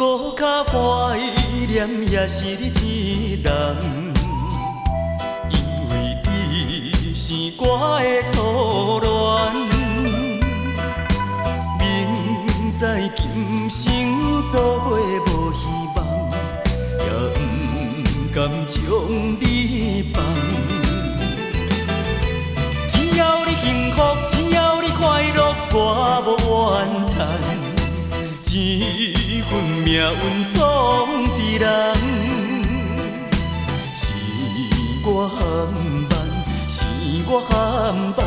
搁较怀念也是你一人，因为你是我的初恋。明知今生做伙无希望，也不甘将你放。只要你幸福，只要你快乐，我无怨叹。一份命运总伫人，是我含慢，是我含慢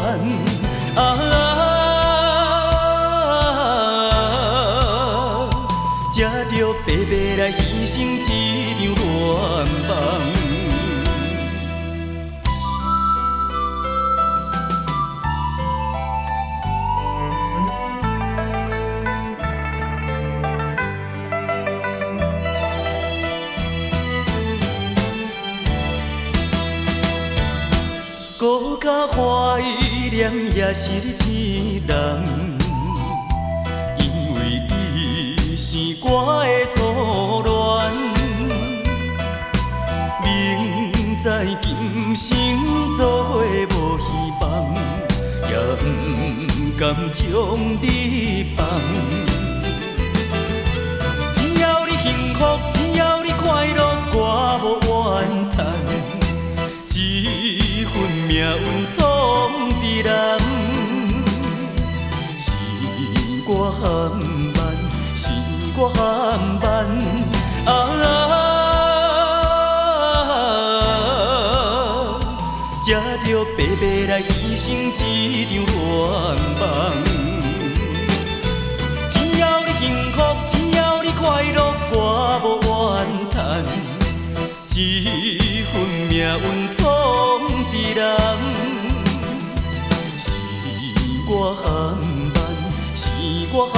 才着白白来牺牲一场恋梦。搁较怀念也是你一人，因为你是我的初恋。明知今生做伙无希望，也不甘将你放。只要你幸福，只要你快乐，我无怨叹。一份命运总伫人，是我含慢，是我含慢才着白白来牺牲一场恋梦。只要你幸福，只要你快乐，我无怨叹。一份命运总伫人，是我含慢，是我含